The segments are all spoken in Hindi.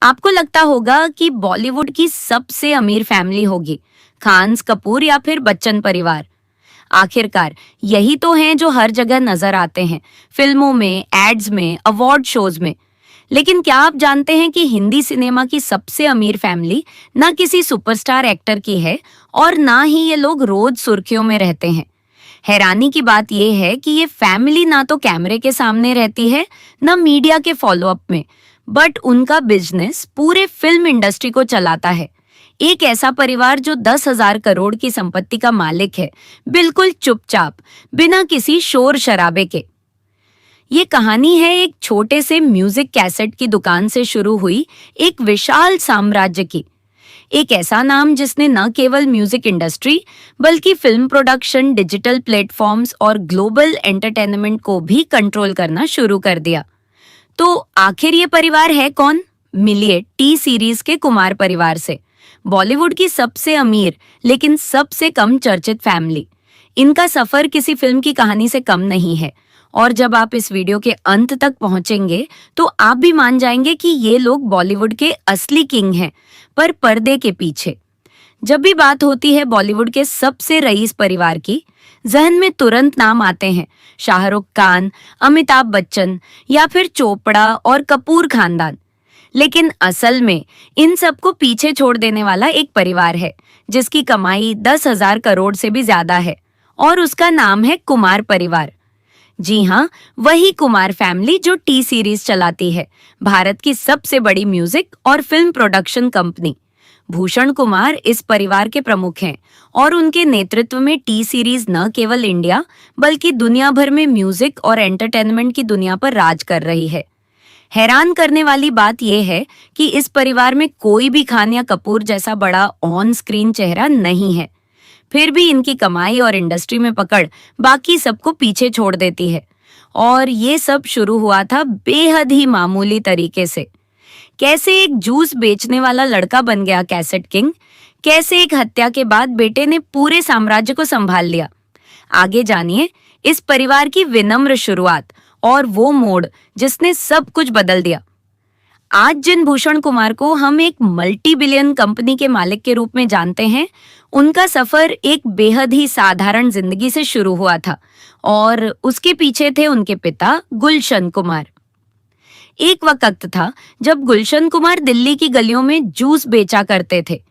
आपको लगता होगा कि बॉलीवुड की सबसे अमीर फैमिली होगी, खान्स, कपूर या फिर बच्चन परिवार। आखिरकार यही तो हैं जो हर जगह नजर आते हैं, फिल्मों में, एड्स में, अवार्ड शोज में। लेकिन क्या आप जानते हैं कि हिंदी सिनेमा की सबसे अमीर फैमिली ना किसी सुपरस्टार एक्टर की है और ना ही ये लोग रोज सुर्खियों में रहते हैं। हैरानी की बात यह है कि ये फैमिली ना तो कैमरे के सामने रहती है, ना मीडिया के फॉलोअप में, बट उनका बिजनेस पूरे फिल्म इंडस्ट्री को चलाता है। एक ऐसा परिवार जो 10,000 करोड़ की संपत्ति का मालिक है, बिल्कुल चुपचाप, बिना किसी शोर शराबे के। ये कहानी है एक छोटे से म्यूजिक कैसेट की दुकान से शुरू हुई एक विशाल साम्राज्य की। एक ऐसा नाम जिसने न केवल म्यूजिक इंडस्ट्री बल्कि फिल्म प्रोडक्शन, डिजिटल प्लेटफॉर्म्स और ग्लोबल एंटरटेनमेंट को भी कंट्रोल करना शुरू कर दिया। तो आखिर ये परिवार है कौन? मिलिए टी सीरीज के कुमार परिवार से, बॉलीवुड की सबसे अमीर लेकिन सबसे कम चर्चित फैमिली। इनका सफर किसी फिल्म की कहानी से कम नहीं है, और जब आप इस वीडियो के अंत तक पहुंचेंगे तो आप भी मान जाएंगे कि ये लोग बॉलीवुड के असली किंग हैं, पर पर्दे के पीछे। जब भी बात होती है बॉलीवुड के सबसे रईस परिवार की, जहन में तुरंत नाम आते हैं शाहरुख खान, अमिताभ बच्चन या फिर चोपड़ा और कपूर खानदान। लेकिन असल में इन सबको पीछे छोड़ देने वाला एक परिवार है जिसकी कमाई 10,000 करोड़ से भी ज्यादा है, और उसका नाम है कुमार परिवार। जी हाँ, वही कुमार फैमिली जो टी सीरीज चलाती है, भारत की सबसे बड़ी म्यूजिक और film production company. Bhushan Kumar इस परिवार के प्रमुख हैं और उनके नेतृत्व में टी सीरीज न केवल इंडिया बल्कि दुनिया भर में म्यूजिक और एंटरटेनमेंट की दुनिया पर राज कर रही है। हैरान करने वाली बात यह है कि इस परिवार में कोई भी खान या कपूर जैसा बड़ा ऑन स्क्रीन चेहरा नहीं है, फिर भी इनकी कमाई और इंडस्ट्री में पकड़ बाकी सबको पीछे छोड़ देती है। और ये सब शुरू हुआ था बेहद ही मामूली तरीके से। कैसे एक जूस बेचने वाला लड़का बन गया कैसेट किंग, कैसे एक हत्या के बाद बेटे ने पूरे साम्राज्य को संभाल लिया। आगे जानिए इस परिवार की विनम्र शुरुआत और वो मोड़ जिसने सब कुछ बदल दिया। आज जिन भूषण कुमार को हम एक मल्टी बिलियन कंपनी के मालिक के रूप में जानते हैं, उनका सफर एक बेहद ही साधारण जिंदगी से शुरू हुआ था, और उसके पीछे थे उनके पिता गुलशन कुमार। एक वक्त था जब गुलशन कुमार दिल्ली की गलियों में जूस बेचा करते थे।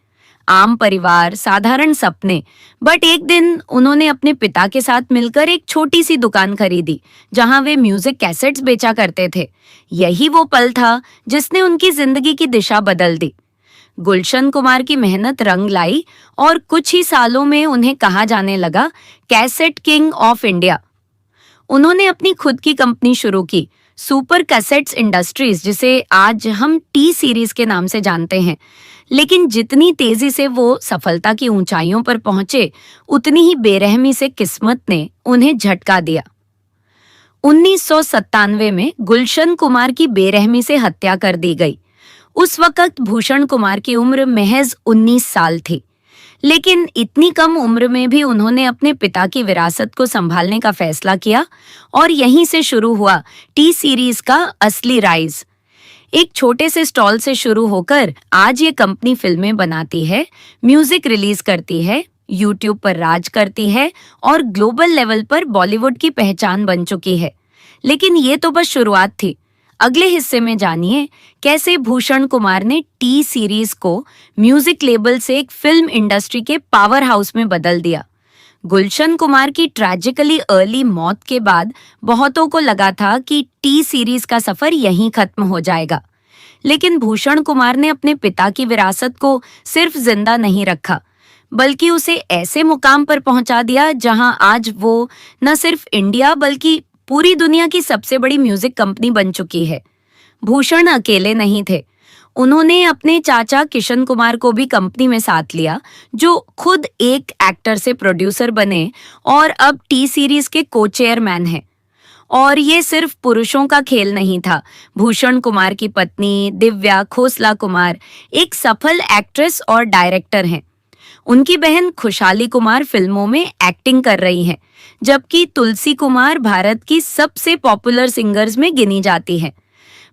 आम परिवार, साधारण सपने, बट एक दिन उन्होंने अपने पिता के साथ मिलकर एक छोटी सी दुकान खरीदी जहां वे म्यूजिक कैसेट्स बेचा करते थे। यही वो पल था जिसने उनकी जिंदगी की दिशा बदल दी। गुलशन कुमार की मेहनत रंग लाई और कुछ ही सालों में उन्हें कहा जाने लगा कैसेट किंग ऑफ इंडिया। उन्होंने अपनी खुद की कंपनी शुरू की, सुपर कैसेट्स इंडस्ट्रीज, जिसे आज हम टी सीरीज के नाम से जानते हैं। लेकिन जितनी तेजी से वो सफलता की ऊंचाइयों पर पहुंचे, उतनी ही बेरहमी से किस्मत ने उन्हें झटका दिया। 1997 में गुलशन कुमार की बेरहमी से हत्या कर दी गई। उस वक्त भूषण कुमार की उम्र महज 19 साल थी, लेकिन इतनी कम उम्र में भी उन्होंने अपने पिता की विरासत को संभालने का फैसला किया, और यहीं से शुरू हुआ टी सीरीज का असली राइज। एक छोटे से स्टॉल से शुरू होकर आज ये कंपनी फिल्में बनाती है, म्यूजिक रिलीज करती है, यूट्यूब पर राज करती है और ग्लोबल लेवल पर बॉलीवुड की पहचान बन चुकी है। लेकिन ये तो बस शुरुआत थी। अगले हिस्से में जानिए कैसे भूषण कुमार ने टी सीरीज को म्यूजिक लेबल से एक फिल्म इंडस्ट्री के पावर हाउस में बदल दिया। गुलशन कुमार की ट्रेजिकली अर्ली मौत के बाद बहुतों को लगा था कि टी सीरीज का सफर यहीं खत्म हो जाएगा, लेकिन भूषण कुमार ने अपने पिता की विरासत को सिर्फ जिंदा नहीं रखा, बल्कि उसे ऐसे मुकाम पर पहुंचा दिया जहां आज वो न सिर्फ इंडिया बल्कि पूरी दुनिया की सबसे बड़ी म्यूजिक कंपनी बन चुकी है। भूषण अकेले नहीं थे, उन्होंने अपने चाचा किशन कुमार को भी कंपनी में साथ लिया, जो खुद एक एक्टर से प्रोड्यूसर बने और अब टी सीरीज के को चेयरमैन हैं। और ये सिर्फ पुरुषों का खेल नहीं था। भूषण कुमार की पत्नी दिव्या खोसला कुमार एक सफल एक्ट्रेस और डायरेक्टर हैं। उनकी बहन खुशहाली कुमार फिल्मों में एक्टिंग कर रही हैं, जबकि तुलसी कुमार भारत की सबसे पॉपुलर सिंगर्स में गिनी जाती है।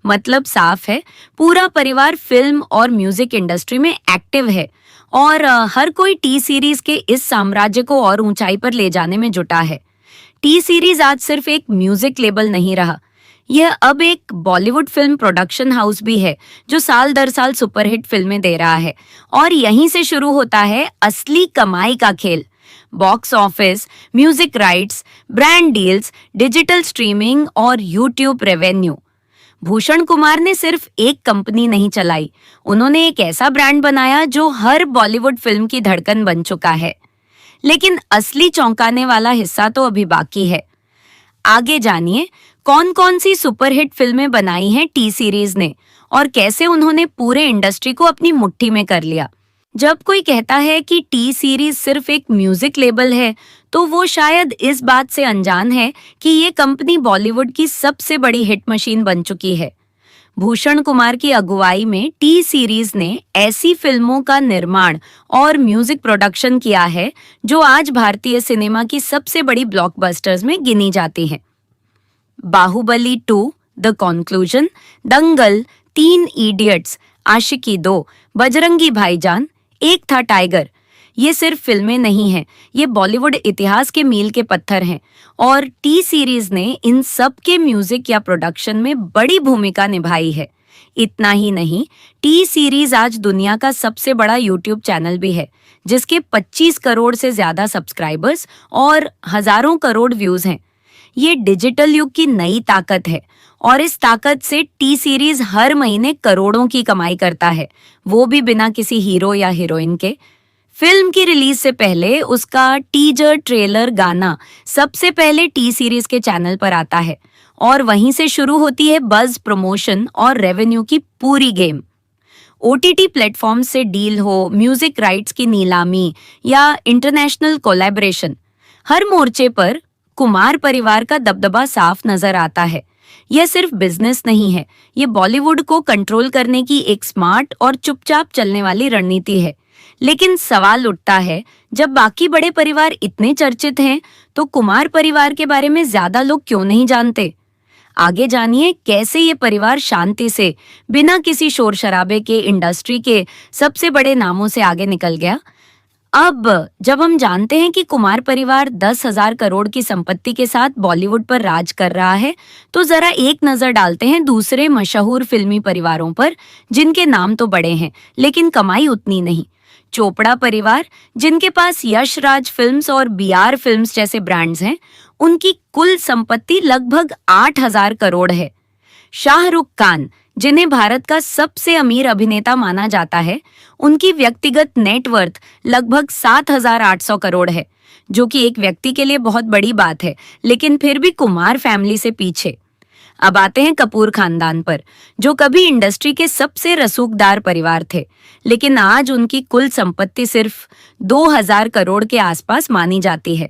मतलब साफ है, पूरा परिवार फिल्म और म्यूजिक इंडस्ट्री में एक्टिव है और हर कोई टी सीरीज के इस साम्राज्य को और ऊंचाई पर ले जाने में जुटा है। टी सीरीज आज सिर्फ एक म्यूजिक लेबल नहीं रहा, यह अब एक बॉलीवुड फिल्म प्रोडक्शन हाउस भी है जो साल दर साल सुपरहिट फिल्में दे रहा है। और यहीं से शुरू होता है असली कमाई का खेल। Box office, music rights, brand deals, digital streaming और यूट्यूब रेवेन्यू। भूषण कुमार ने सिर्फ एक कंपनी नहीं चलाई, उन्होंने एक ऐसा ब्रांड बनाया जो हर बॉलीवुड फिल्म की धड़कन बन चुका है। लेकिन असली चौंकाने वाला हिस्सा तो अभी बाकी है। आगे जानिए कौन कौन सी सुपरहिट फिल्में बनाई हैं टी सीरीज ने और कैसे उन्होंने पूरे इंडस्ट्री को अपनी मुट्ठी में कर लिया। जब कोई कहता है कि टी सीरीज सिर्फ एक म्यूजिक लेबल है, तो वो शायद इस बात से अनजान है कि ये कंपनी बॉलीवुड की सबसे बड़ी हिट मशीन बन चुकी है। भूषण कुमार की अगुवाई में टी सीरीज ने ऐसी फिल्मों का निर्माण और म्यूजिक प्रोडक्शन किया है जो आज भारतीय सिनेमा की सबसे बड़ी ब्लॉकबस्टर्स में गिनी जाती हैं। Baahubali 2, the conclusion, Dangal, 3 Idiots, Aashiqui 2, Bajrangi Bhaijaan, Ek था टाइगर, ये सिर्फ फिल्में नहीं हैं, ये बॉलीवुड इतिहास के मील के पत्थर हैं और टी सीरीज ने इन सब के म्यूजिक या प्रोडक्शन में बड़ी भूमिका निभाई है। इतना ही नहीं, टी सीरीज आज दुनिया का सबसे बड़ा यूट्यूब चैनल भी है जिसके 25 करोड़ से ज्यादा सब्सक्राइबर्स और हजारों करोड़ व्यूज हैं। ये डिजिटल युग की नई ताकत है और इस ताकत से टी सीरीज हर महीने करोड़ों की कमाई करता है, वो भी बिना किसी हीरो या हीरोइन के। फिल्म की रिलीज से पहले उसका टीजर, ट्रेलर, गाना सबसे पहले टी सीरीज के चैनल पर आता है और वहीं से शुरू होती है बज़, प्रमोशन और रेवेन्यू की पूरी गेम। ओटीटी प्लेटफॉर्म से डील हो, म्यूजिक राइट्स की नीलामी या इंटरनेशनल कोलैबोरेशन, हर मोर्चे पर कुमार परिवार का दबदबा साफ नजर आता है। यह सिर्फ बिजनेस नहीं है, ये बॉलीवुड को कंट्रोल करने की एक स्मार्ट और चुपचाप चलने वाली रणनीति है। लेकिन सवाल उठता है, जब बाकी बड़े परिवार इतने चर्चित हैं, तो कुमार परिवार के बारे में ज्यादा लोग क्यों नहीं जानते? आगे जानिए कैसे ये परिवार शांति से, बिना किसी शोर शराबे के इंडस्ट्री के सबसे बड़े नामों से आगे निकल गया। अब जब हम जानते हैं कि कुमार परिवार 10,000 करोड़ की संपत्ति के साथ बॉलीवुड पर राज कर रहा है, तो जरा एक नजर डालते हैं दूसरे मशहूर फिल्मी परिवारों पर जिनके नाम तो बड़े हैं लेकिन कमाई उतनी नहीं। चोपड़ा परिवार, जिनके पास यश राज फिल्म्स और बीआर फिल्म्स जैसे ब्रांड्स हैं, उनकी कुल संपत्ति लगभग 8,000 करोड़ है। शाहरुख खान, जिन्हें भारत का सबसे अमीर अभिनेता माना जाता है, उनकी व्यक्तिगत नेटवर्थ लगभग 7,800 करोड़ है, जो कि एक व्यक्ति के लिए बहुत बड़ी बात है, लेकिन फिर भी कुमार फैमिली से पीछे। अब आते हैं कपूर खानदान पर, जो कभी इंडस्ट्री के सबसे रसूखदार परिवार थे, लेकिन आज उनकी कुल संपत्ति सिर्फ 2,000 करोड़ के आसपास मानी जाती है।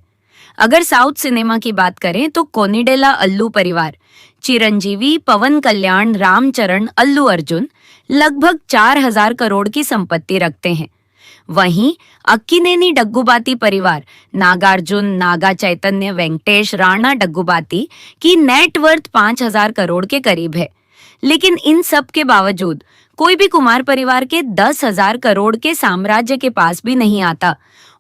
अगर साउथ सिनेमा की बात करें तो कोनिडेला अल्लू परिवार, चिरंजीवी, पवन कल्याण, रामचरण, अल्लू अर्जुन लगभग 4,000 करोड़ की संपत्ति रखते हैं। वहीं अक्किनेनी डग्गुबाती परिवार, नागार्जुन, नागा चैतन्य, वेंकटेश, राणा डग्गुबाती की नेटवर्थ 5,000 करोड़ के करीब है। लेकिन इन सब के बावजूद कोई भी कुमार परिवार के 10,000 करोड़ के साम्राज्य के पास भी नहीं आता।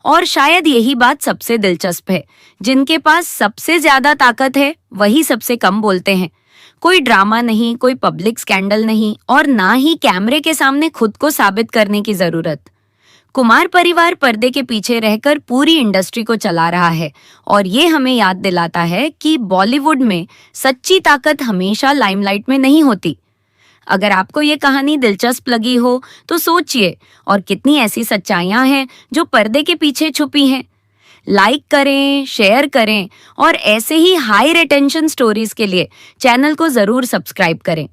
और शायद यही बात सबसे दिलचस्प है, जिनके पास सबसे ज्यादा ताकत है वही सबसे कम बोलते हैं। कोई ड्रामा नहीं, कोई पब्लिक स्कैंडल नहीं और ना ही कैमरे के सामने खुद को साबित करने की जरूरत। कुमार परिवार पर्दे के पीछे रहकर पूरी इंडस्ट्री को चला रहा है और ये हमें याद दिलाता है कि बॉलीवुड में सच्ची ताकत हमेशा लाइमलाइट में नहीं होती। अगर आपको ये कहानी दिलचस्प लगी हो तो सोचिए, और कितनी ऐसी सच्चाइयां हैं जो पर्दे के पीछे छुपी हैं। लाइक करें, शेयर करें और ऐसे ही हाई रिटेंशन स्टोरीज के लिए चैनल को जरूर सब्सक्राइब करें।